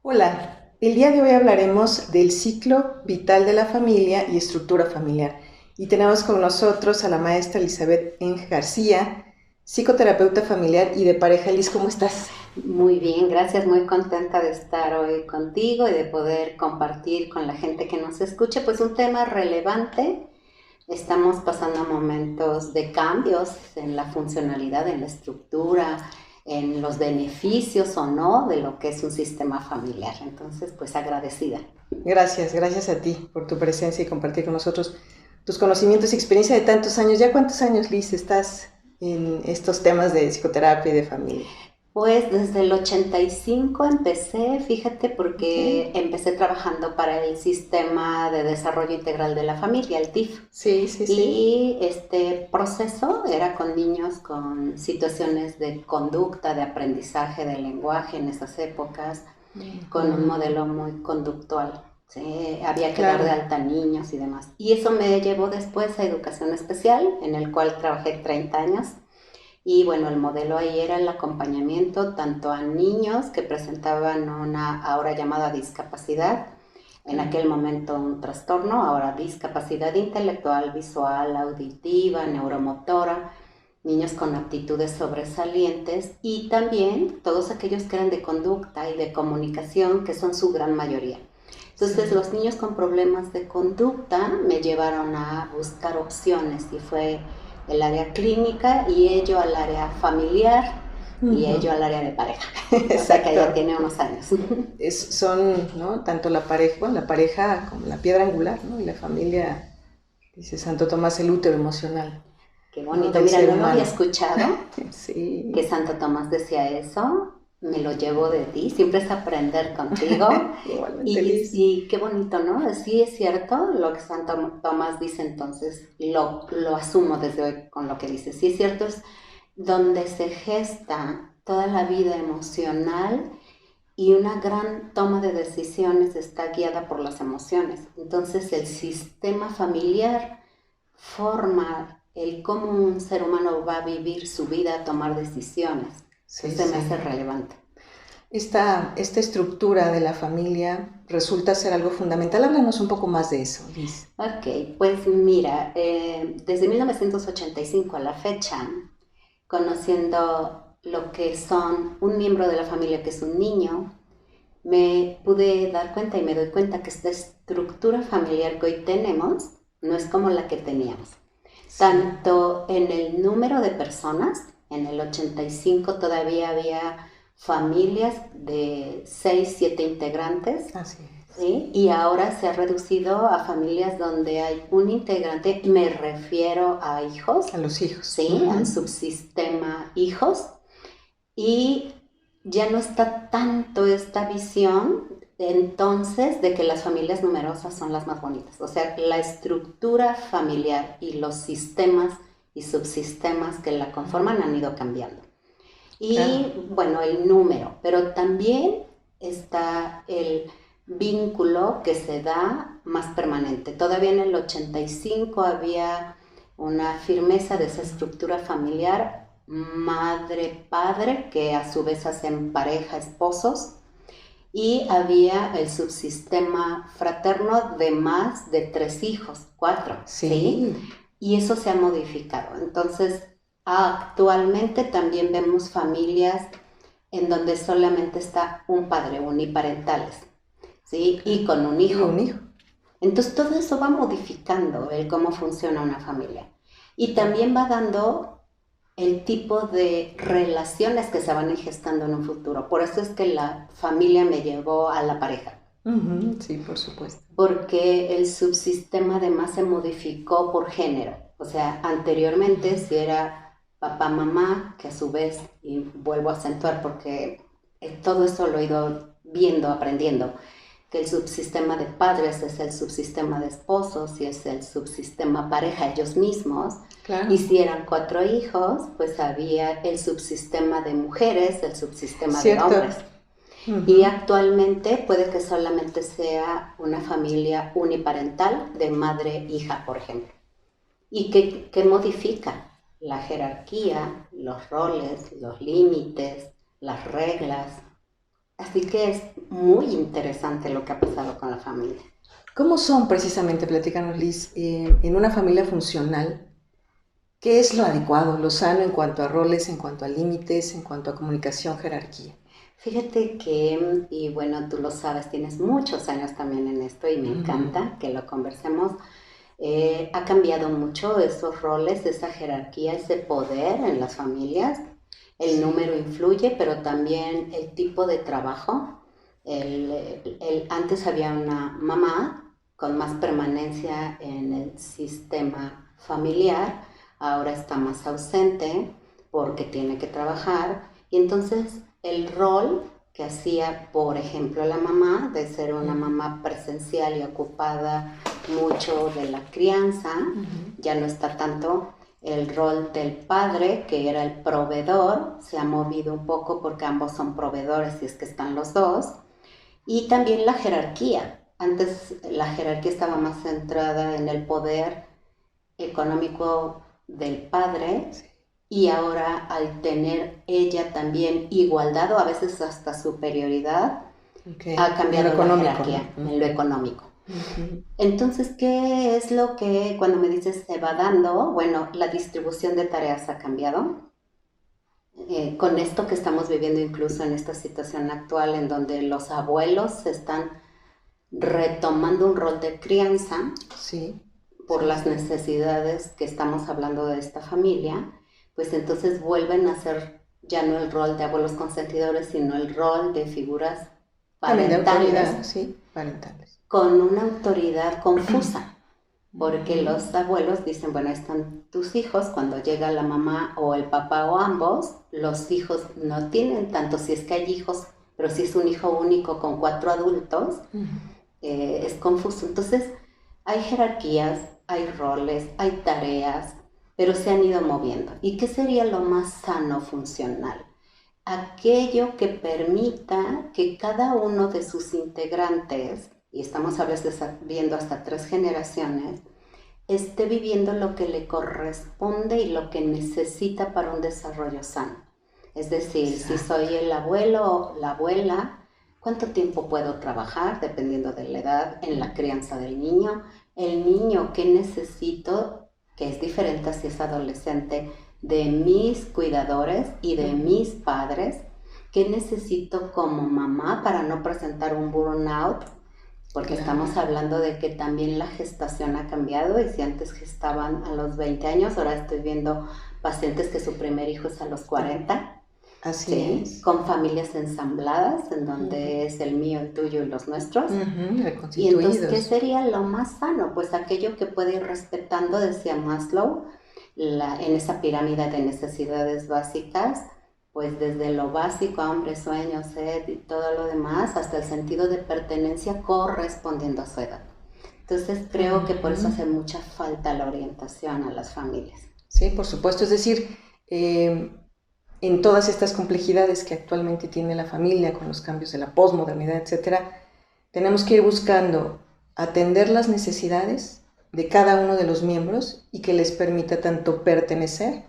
Hola, el día de hoy hablaremos del ciclo vital de la familia y estructura familiar. Y tenemos con nosotros a la maestra Elizabeth Eng García, psicoterapeuta familiar y de pareja. Liz, ¿cómo estás? Muy bien, gracias, muy contenta de estar hoy contigo y de poder compartir con la gente que nos escuche, pues un tema relevante. Estamos pasando momentos de cambios en la funcionalidad, en la estructura, en los beneficios o no de lo que es un sistema familiar. Entonces, pues agradecida. Gracias a ti por tu presencia y compartir con nosotros tus conocimientos y experiencia de tantos años. ¿Ya cuántos años, Liz, estás en estos temas de psicoterapia y de familia? Pues desde el 85 empecé, fíjate, Ok. porque empecé trabajando para el Sistema de Desarrollo Integral de la Familia, el DIF. Sí, sí, sí. Y este proceso era con niños con situaciones de conducta, de aprendizaje, de lenguaje en esas épocas, con un Ujú. modelo muy conductual. ¿Sí? Había que dar de Claro. alta niños y demás. Y eso me llevó después a educación especial, en el cual trabajé 30 años. Y bueno, el modelo ahí era el acompañamiento tanto a niños que presentaban una ahora llamada discapacidad, en Claro. aquel momento un trastorno, ahora discapacidad intelectual, visual, auditiva, neuromotora, niños con aptitudes sobresalientes y también todos aquellos que eran de conducta y de comunicación, que son su gran mayoría. Entonces Sí. los niños con problemas de conducta me llevaron a buscar opciones y fue el área clínica y ello al área familiar y Ujú. ello al área de pareja. O sea que ya Exacto. tiene unos años. Son, ¿no? Tanto la pareja, bueno, la pareja como la piedra angular, ¿no? Y la familia, dice Santo Tomás, el útero emocional, Qué ¿no? bonito. Del Mira, ser no lo había humano. escuchado que Sí, Santo Tomás decía eso. Me lo llevo de ti. Siempre es aprender contigo. igualmente Liz. Y qué bonito, ¿no? Sí es cierto lo que Santo Tomás dice, entonces lo asumo desde hoy con lo que dice. Sí es cierto, es donde se gesta toda la vida emocional y una gran toma de decisiones está guiada por las emociones. Entonces el Sí, sistema familiar forma el cómo un ser humano va a vivir su vida, a tomar decisiones. sí, Entonces se me hace sí. relevante. Esta estructura de la familia resulta ser algo fundamental. Háblanos un poco más de eso, Liz. Ok, pues mira, desde 1985 a la fecha, conociendo lo que son un miembro de la familia que es un niño, me pude dar cuenta y me doy cuenta que esta estructura familiar que hoy tenemos no es como la que teníamos. Sí, Tanto en el número de personas, en el 85 todavía había familias de 6 7 integrantes, así es. ¿sí? Y ahora se ha reducido a familias donde hay un integrante, me refiero a hijos, A los hijos. ¿sí? Al Ujú. subsistema hijos, y ya no está tanto esta visión entonces de que las familias numerosas son las más bonitas. O sea, la estructura familiar y los sistemas y subsistemas que la conforman han ido cambiando. Claro. Y bueno, el número, pero también está el vínculo que se da más permanente. Todavía en el 85 había una firmeza de esa estructura familiar, madre-padre, que a su vez hacen pareja, esposos, y había el subsistema fraterno de más de 3 hijos, 4, ¿sí? Sí, Y eso se ha modificado. Entonces, actualmente también vemos familias en donde solamente está un padre, uniparentales, ¿sí? claro. Y con un Y un hijo. hijo. Entonces, todo eso va modificando el cómo funciona una familia. Y Claro. también va dando el tipo de relaciones que se van gestando en un futuro. Por eso es que la familia me llevó a la pareja, Ujú, sí, por supuesto. porque el subsistema además se modificó por género. O sea, anteriormente Ujú. si era papá, mamá, que a su vez, y vuelvo a acentuar porque todo eso lo he ido viendo, aprendiendo, que el subsistema de padres es el subsistema de esposos y es el subsistema pareja ellos mismos. Claro. Y si eran 4 hijos, pues había el subsistema de mujeres, el subsistema de Cierto. hombres. Y Ujú. actualmente puede que solamente sea una familia uniparental de madre-hija, por ejemplo. Y que modifica la jerarquía, los roles, los límites, las reglas. Así que es muy interesante lo que ha pasado con la familia. ¿Cómo son precisamente, platícanos Liz, en una familia funcional? ¿Qué es lo adecuado, lo sano en cuanto a roles, en cuanto a límites, en cuanto a comunicación, jerarquía? Fíjate que, y bueno, tú lo sabes, tienes muchos años también en esto y me encanta que lo conversemos. Ha cambiado mucho esos roles, esa jerarquía, ese poder en las familias. El número influye, pero también el tipo de trabajo. Antes había una mamá con más permanencia en el sistema familiar, ahora está más ausente porque tiene que trabajar. Y entonces el rol que hacía, por ejemplo, la mamá, de ser una mamá presencial y ocupada mucho de la crianza, ya no está tanto. El rol del padre, que era el proveedor, se ha movido un poco porque ambos son proveedores y es que están los dos. Y también la jerarquía. Antes la jerarquía estaba más centrada en el poder económico del padre, y ahora al tener ella también igualdad o a veces hasta superioridad, ha cambiado la jerarquía en lo económico. Entonces, ¿qué es lo que cuando me dices se va dando? Bueno, la distribución de tareas ha cambiado. Con esto que estamos viviendo incluso en esta situación actual en donde los abuelos están retomando un rol de crianza por las necesidades que estamos hablando de esta familia, pues entonces vuelven a ser ya no el rol de abuelos consentidores, sino el rol de figuras parentales, parentales, con una autoridad confusa, porque los abuelos dicen, bueno, están tus hijos, cuando llega la mamá o el papá o ambos, los hijos no tienen tanto, si es que hay hijos, pero si es un hijo único con 4 adultos, es confuso. Entonces, hay jerarquías, hay roles, hay tareas, pero se han ido moviendo. ¿Y qué sería lo más sano funcional? Aquello que permita que cada uno de sus integrantes, y estamos a veces viendo hasta 3 generaciones, esté viviendo lo que le corresponde y lo que necesita para un desarrollo sano. Es decir, si soy el abuelo o la abuela, ¿cuánto tiempo puedo trabajar, dependiendo de la edad, en la crianza del niño? El niño, ¿qué necesito? Que es diferente a si es adolescente, de mis cuidadores y de mis padres. ¿Qué necesito como mamá para no presentar un burnout? Porque estamos hablando de que también la gestación ha cambiado, y si antes gestaban a los 20 años, ahora estoy viendo pacientes que su primer hijo es a los 40. Así es. Con familias ensambladas, en donde es el mío, el tuyo y los nuestros. Y entonces, ¿qué sería lo más sano? Pues aquello que puede ir respetando, decía Maslow, en esa pirámide de necesidades básicas, pues desde lo básico, hambre, sueño, sed y todo lo demás, hasta el sentido de pertenencia correspondiendo a su edad. Entonces creo que por eso hace mucha falta la orientación a las familias. Sí, por supuesto. Es decir, en todas estas complejidades que actualmente tiene la familia, con los cambios de la posmodernidad, etcétera, tenemos que ir buscando atender las necesidades de cada uno de los miembros y que les permita tanto pertenecer,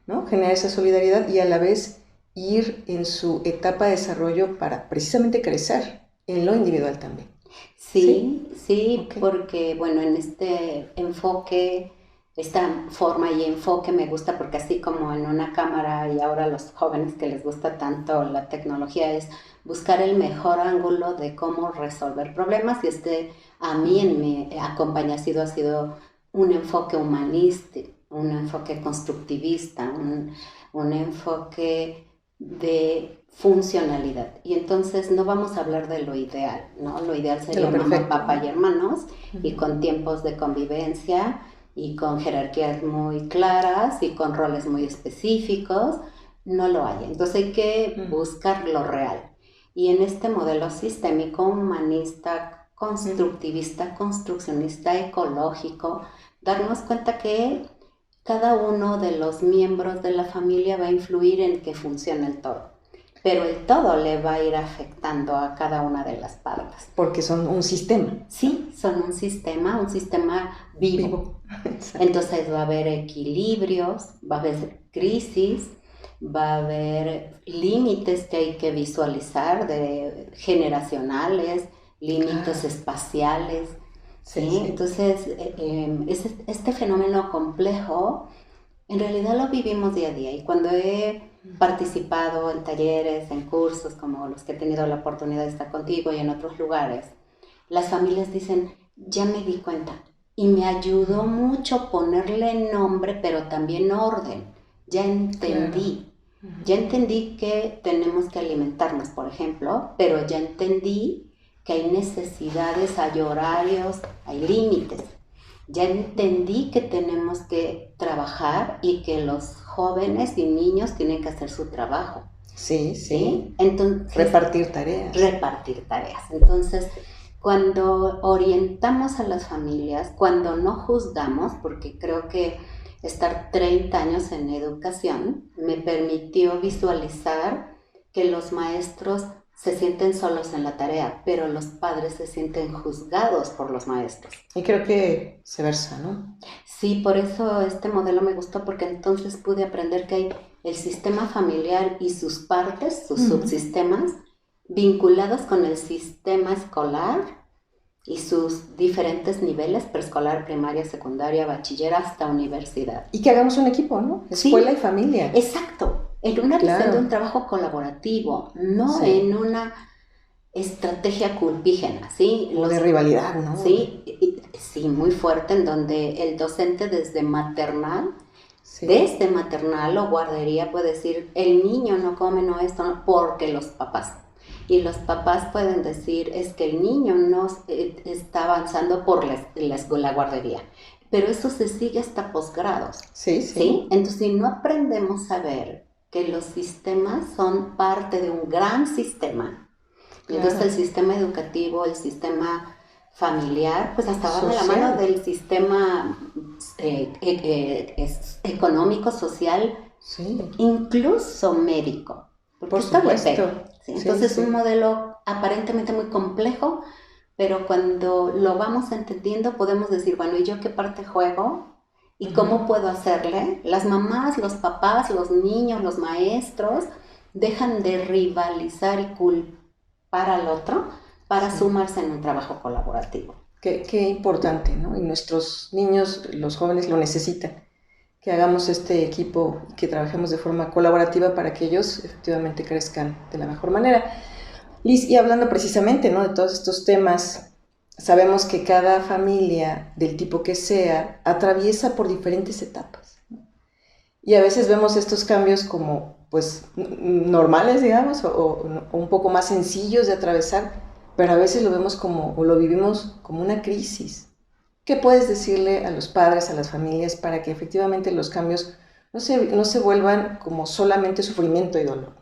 ¿no? Generar esa solidaridad y a la vez ir en su etapa de desarrollo para precisamente crecer en lo individual también. Sí, porque bueno, en este enfoque, esta forma y enfoque me gusta, porque así como en una cámara y ahora a los jóvenes que les gusta tanto la tecnología, es buscar el mejor ángulo de cómo resolver problemas, y a mí en mi acompañamiento ha sido un enfoque humanista, un enfoque constructivista, un enfoque de funcionalidad. Y entonces no vamos a hablar de lo ideal, ¿no? Lo ideal sería mamá, papá y hermanos, y con tiempos de convivencia y con jerarquías muy claras y con roles muy específicos. No lo hay. Entonces hay que buscar lo real. Y en este modelo sistémico, humanista, constructivista, construccionista, ecológico, darnos cuenta que cada uno de los miembros de la familia va a influir en que funcione el todo, pero el todo le va a ir afectando a cada una de las partes. Porque son un sistema. Sí, son un sistema vivo. Entonces va a haber equilibrios, va a haber crisis, va a haber límites que hay que visualizar, de generacionales, límites espaciales, ¿sí? Sí. Entonces, este fenómeno complejo, en realidad lo vivimos día a día, y cuando he participado en talleres, en cursos como los que he tenido la oportunidad de estar contigo y en otros lugares, las familias dicen, ya me di cuenta, y me ayudó mucho ponerle nombre, pero también orden. Ya entendí. Claro. Ya entendí que tenemos que alimentarnos, por ejemplo, pero ya entendí que hay necesidades, hay horarios, hay límites. Ya entendí que tenemos que trabajar y que los jóvenes y niños tienen que hacer su trabajo. Sí, sí. ¿Sí? Entonces, repartir tareas. Repartir tareas. Entonces, cuando orientamos a las familias, cuando no juzgamos, porque creo que estar 30 años en educación me permitió visualizar que los maestros se sienten solos en la tarea, pero los padres se sienten juzgados por los maestros. Y creo que viceversa, ¿no? Sí, por eso este modelo me gustó, porque entonces pude aprender que hay el sistema familiar y sus partes, sus subsistemas, vinculados con el sistema escolar y sus diferentes niveles, preescolar, primaria, secundaria, bachiller, hasta universidad. Y que hagamos un equipo, ¿no? Escuela y familia. Exacto, en una visión de un trabajo colaborativo, no en una estrategia culpígena, ¿sí? O de rivalidad, ¿no? Sí, muy fuerte, en donde el docente desde maternal o guardería puede decir, el niño no come, no esto, no, porque los papás. Y los papás pueden decir, es que el niño no está avanzando por la guardería. Pero eso se sigue hasta posgrados. Sí. Entonces, si no aprendemos a ver que los sistemas son parte de un gran sistema, entonces el sistema educativo, el sistema familiar, pues hasta va de la mano del sistema económico, social, incluso médico. Por supuesto. ¿Sí? Entonces un modelo aparentemente muy complejo, pero cuando lo vamos entendiendo podemos decir, bueno, ¿y yo qué parte juego? ¿Y cómo puedo hacerle? Las mamás, los papás, los niños, los maestros dejan de rivalizar y culpar al otro para sumarse en un trabajo colaborativo. Qué importante, ¿no? Y nuestros niños, los jóvenes lo necesitan. Que hagamos este equipo y que trabajemos de forma colaborativa para que ellos efectivamente crezcan de la mejor manera. Liz, y hablando precisamente, ¿no?, de todos estos temas, sabemos que cada familia, del tipo que sea, atraviesa por diferentes etapas, ¿no? Y a veces vemos estos cambios como, pues, normales, digamos, o un poco más sencillos de atravesar, pero a veces lo vemos como, o lo vivimos como una crisis. ¿Qué puedes decirle a los padres, a las familias, para que efectivamente los cambios no se vuelvan como solamente sufrimiento y dolor?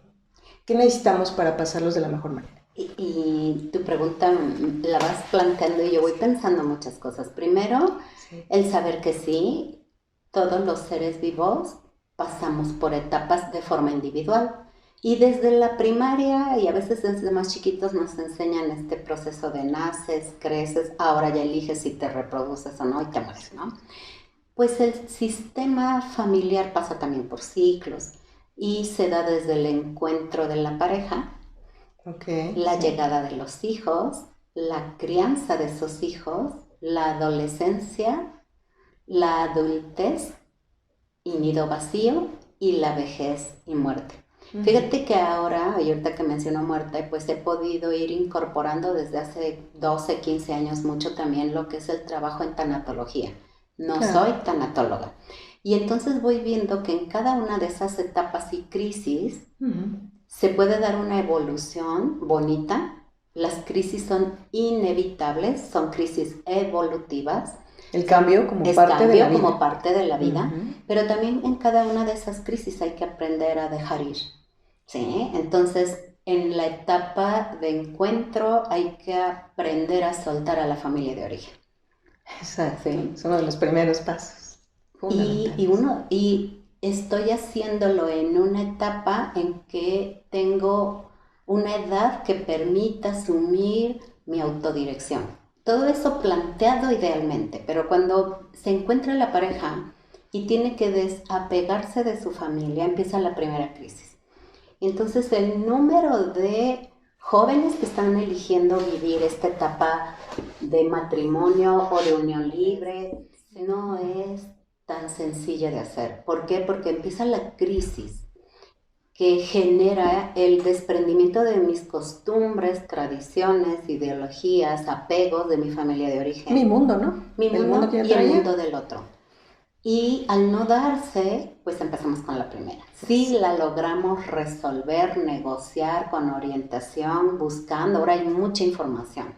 ¿Qué necesitamos para pasarlos de la mejor manera? Y tu pregunta la vas planteando y yo voy pensando muchas cosas. Primero, el saber que sí, todos los seres vivos pasamos por etapas de forma individual. Y desde la primaria, y a veces desde más chiquitos, nos enseñan este proceso de naces, creces, ahora ya eliges si te reproduces o no y te mueres, ¿no? Pues el sistema familiar pasa también por ciclos y se da desde el encuentro de la pareja, la llegada de los hijos, la crianza de esos hijos, la adolescencia, la adultez y nido vacío, y la vejez y muerte. Fíjate que ahora, y ahorita que menciono muerte, pues he podido ir incorporando desde hace 12, 15 años mucho también lo que es el trabajo en tanatología. No soy tanatóloga. Y entonces voy viendo que en cada una de esas etapas y crisis se puede dar una evolución bonita. Las crisis son inevitables, son crisis evolutivas. El cambio como parte de la vida, pero también en cada una de esas crisis hay que aprender a dejar ir. ¿Sí? Entonces, en la etapa de encuentro hay que aprender a soltar a la familia de origen. Exacto, ¿sí? Es uno de los primeros pasos. Y estoy haciéndolo en una etapa en que tengo una edad que permita asumir mi autodirección. Todo eso planteado idealmente, pero cuando se encuentra la pareja y tiene que desapegarse de su familia, empieza la primera crisis. Entonces el número de jóvenes que están eligiendo vivir esta etapa de matrimonio o de unión libre no es tan sencilla de hacer. ¿Por qué? Porque empieza la crisis que genera el desprendimiento de mis costumbres, tradiciones, ideologías, apegos de mi familia de origen. Mi mundo, ¿no? Mi mundo y el mundo del otro. Y al no darse, pues empezamos con la primera. Si la logramos resolver, negociar con orientación, buscando, ahora hay mucha información,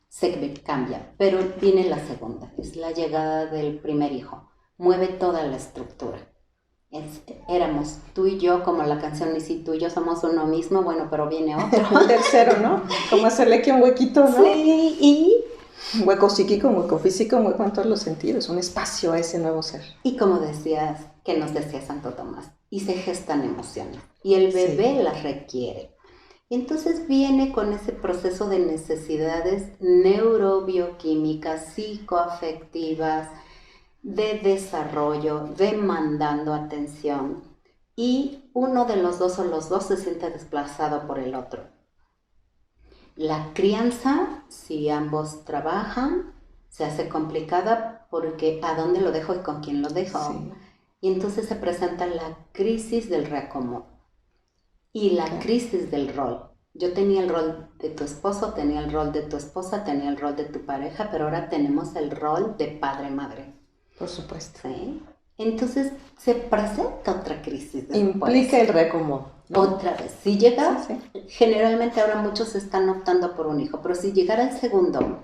se cambia, pero viene la segunda, es la llegada del primer hijo, mueve toda la estructura. Éramos tú y yo, como la canción Y si tú y yo somos uno mismo, bueno, pero viene otro. Un tercero, ¿no? Como hacerle aquí un huequito, ¿no? Sí, y... un hueco psíquico, un hueco físico, un hueco en todos los sentidos, un espacio a ese nuevo ser. Y como decías, que nos decía Santo Tomás, y se gestan emociones, y el bebé las requiere. Y entonces viene con ese proceso de necesidades neurobioquímicas, psicoafectivas, de desarrollo, demandando atención, y uno de los dos o los dos se siente desplazado por el otro. La crianza, si ambos trabajan, se hace complicada porque ¿a dónde lo dejo y con quién lo dejo? Sí. Y entonces se presenta la crisis del reacomodo y la crisis del rol. Yo tenía el rol de tu esposo, tenía el rol de tu esposa, tenía el rol de tu pareja, pero ahora tenemos el rol de padre-madre. Por supuesto. ¿Sí? Entonces se presenta otra crisis después. Implica el reacomodo, ¿no? Otra vez. Si llega, generalmente ahora muchos están optando por un hijo, pero si llegara el segundo,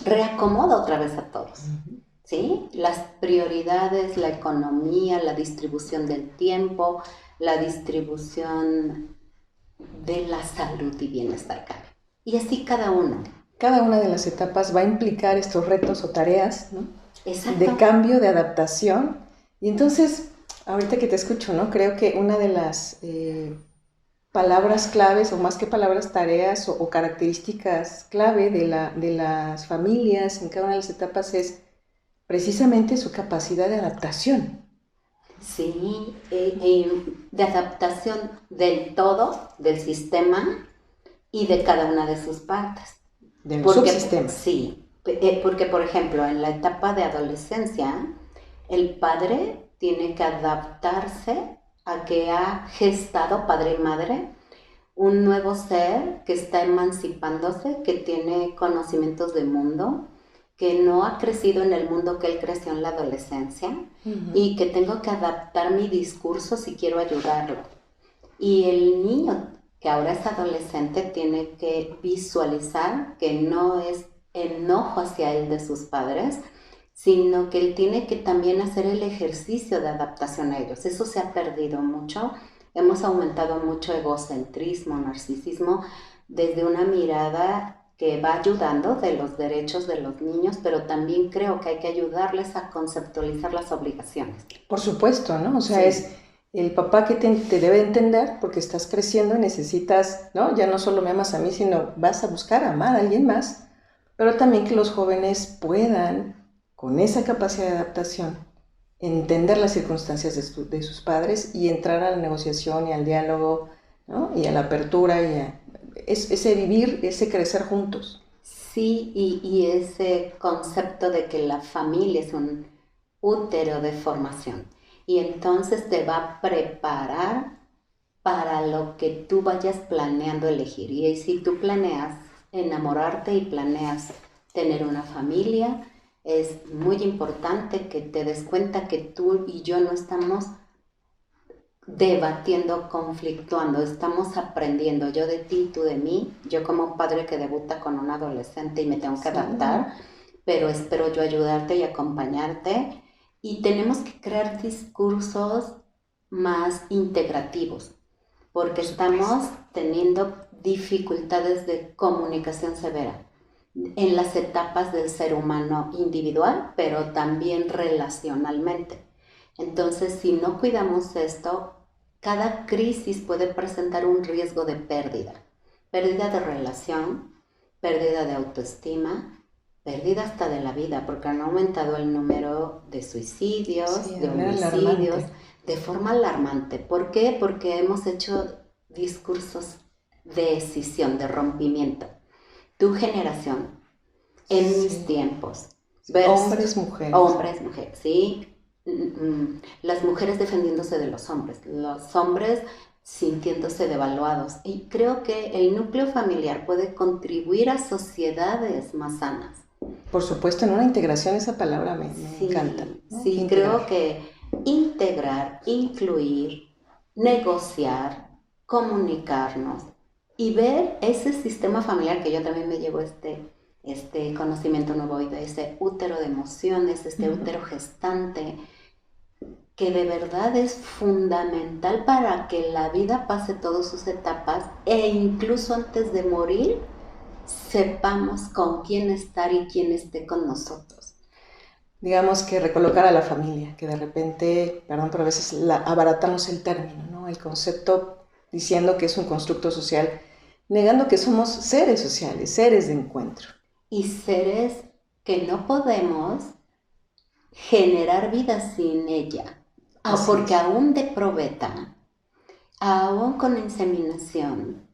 reacomoda otra vez a todos. ¿Sí? Las prioridades, la economía, la distribución del tiempo, la distribución de la salud y bienestar cambia. Y así cada uno. Cada una de las etapas va a implicar estos retos o tareas, ¿no? Exacto. De cambio, de adaptación. Y entonces, ahorita que te escucho, ¿no? Creo que una de las palabras claves, o más que palabras, tareas o características clave de las familias en cada una de las etapas es precisamente su capacidad de adaptación. Sí, de adaptación del todo, del sistema y de cada una de sus partes. Del subsistema. Sí, porque por ejemplo, en la etapa de adolescencia, el padre tiene que adaptarse a que ha gestado, padre y madre, un nuevo ser que está emancipándose, que tiene conocimientos de mundo, que no ha crecido en el mundo que él creció en la adolescencia y que tengo que adaptar mi discurso si quiero ayudarlo. Y el niño que ahora es adolescente tiene que visualizar que no es enojo hacia él de sus padres, sino que él tiene que también hacer el ejercicio de adaptación a ellos. Eso se ha perdido mucho. Hemos aumentado mucho egocentrismo, narcisismo, desde una mirada que va ayudando de los derechos de los niños, pero también creo que hay que ayudarles a conceptualizar las obligaciones. Por supuesto, ¿no? O sea, sí. Es el papá que te debe entender porque estás creciendo y necesitas, ¿no? Ya no solo me amas a mí, sino vas a buscar amar a alguien más, pero también que los jóvenes puedan, con esa capacidad de adaptación, entender las circunstancias de sus padres y entrar a la negociación y al diálogo, ¿no? Y a la apertura y a ese vivir, ese crecer juntos. Sí, y ese concepto de que la familia es un útero de formación y entonces te va a preparar para lo que tú vayas planeando elegir. Y si tú planeas enamorarte y planeas tener una familia, es muy importante que te des cuenta que tú y yo no estamos debatiendo, conflictuando, estamos aprendiendo, yo de ti, tú de mí, yo como padre que debuta con un adolescente y me tengo que adaptar, pero espero yo ayudarte y acompañarte, y tenemos que crear discursos más integrativos, porque estamos teniendo dificultades de comunicación severa en las etapas del ser humano individual, pero también relacionalmente. Entonces, si no cuidamos esto, cada crisis puede presentar un riesgo de pérdida de relación, pérdida de autoestima, pérdida hasta de la vida, porque han aumentado el número de suicidios, Sí, de de manera homicidios, alarmante. de forma alarmante. ¿Por qué? Porque hemos hecho discursos de escisión, de rompimiento. Tu generación, en mis Sí. tiempos, Hombres, mujeres. hombres, mujeres, ¿sí? Las mujeres defendiéndose de los hombres sintiéndose devaluados. Y creo que el núcleo familiar puede contribuir a sociedades más sanas. Por supuesto, en una integración esa palabra me Sí, encanta, ¿no? sí, Integrar. creo que integrar, incluir, negociar, comunicarnos y ver ese sistema familiar que yo también me llevo este conocimiento nuevo hoy de ese útero de emociones, este útero gestante, que de verdad es fundamental para que la vida pase todas sus etapas e incluso antes de morir sepamos con quién estar y quién esté con nosotros. Digamos que recolocar a la familia, que de repente, perdón, pero a veces abaratamos el término, ¿no? El concepto diciendo que es un constructo social, negando que somos seres sociales, seres de encuentro. Y seres que no podemos generar vida sin ella. Porque aún de probeta, aún con inseminación,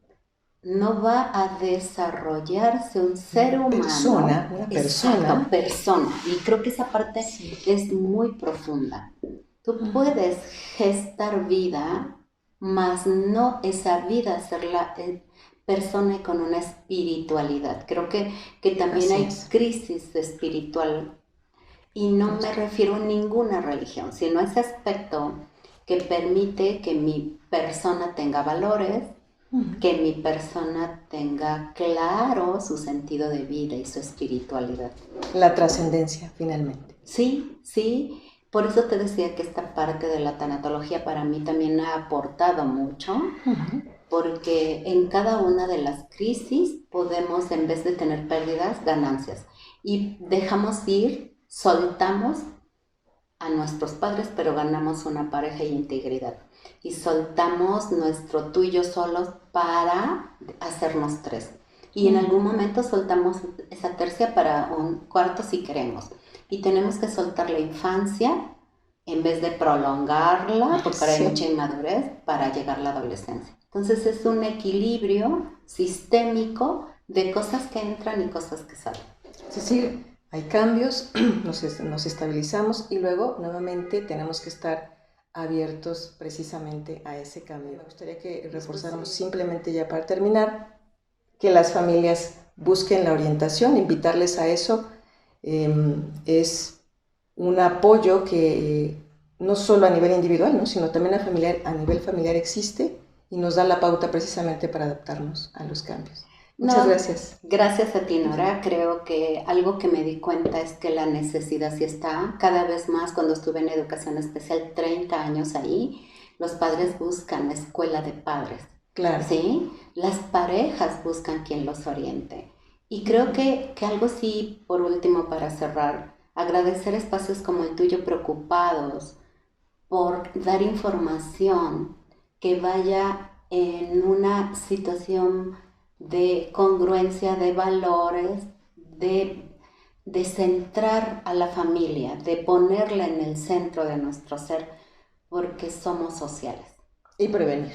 no va a desarrollarse un ser humano. Una persona. Exacto, persona. Y creo que esa parte es muy profunda. Tú puedes gestar vida, mas no esa vida hacerla persona con una espiritualidad. Creo que también hay crisis espiritual. Y no me refiero a ninguna religión, sino a ese aspecto que permite que mi persona tenga valores, que mi persona tenga claro su sentido de vida y su espiritualidad. La trascendencia, finalmente. Sí, sí. Por eso te decía que esta parte de la tanatología para mí también ha aportado mucho, porque en cada una de las crisis podemos, en vez de tener pérdidas, ganancias. Y dejamos ir, soltamos a nuestros padres, pero ganamos una pareja y integridad. Y soltamos nuestro tú y yo solos para hacernos tres. Y en algún momento soltamos esa tercia para un cuarto si queremos. Y tenemos que soltar la infancia en vez de prolongarla, porque ahora hay mucha inmadurez, para llegar a la adolescencia. Entonces es un equilibrio sistémico de cosas que entran y cosas que salen. Es decir, hay cambios, nos estabilizamos y luego nuevamente tenemos que estar abiertos precisamente a ese cambio. Me gustaría que reforzáramos simplemente ya para terminar, que las familias busquen la orientación, invitarles a eso. Es un apoyo que no solo a nivel individual, ¿no? Sino también a nivel familiar existe y nos da la pauta precisamente para adaptarnos a los cambios. Muchas gracias. Gracias a ti, Nora. Creo que algo que me di cuenta es que la necesidad sí está. Cada vez más, cuando estuve en educación especial, 30 años ahí, los padres buscan escuela de padres. Claro. ¿Sí? Las parejas buscan quien los oriente. Y creo que algo sí, por último, para cerrar, agradecer espacios como el tuyo preocupados por dar información que vaya en una situación de congruencia de valores, de centrar a la familia, de ponerla en el centro de nuestro ser, porque somos sociales. Y prevenir.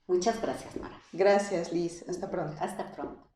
Muchas gracias, Mara. Gracias, Liz. Hasta pronto. Hasta pronto.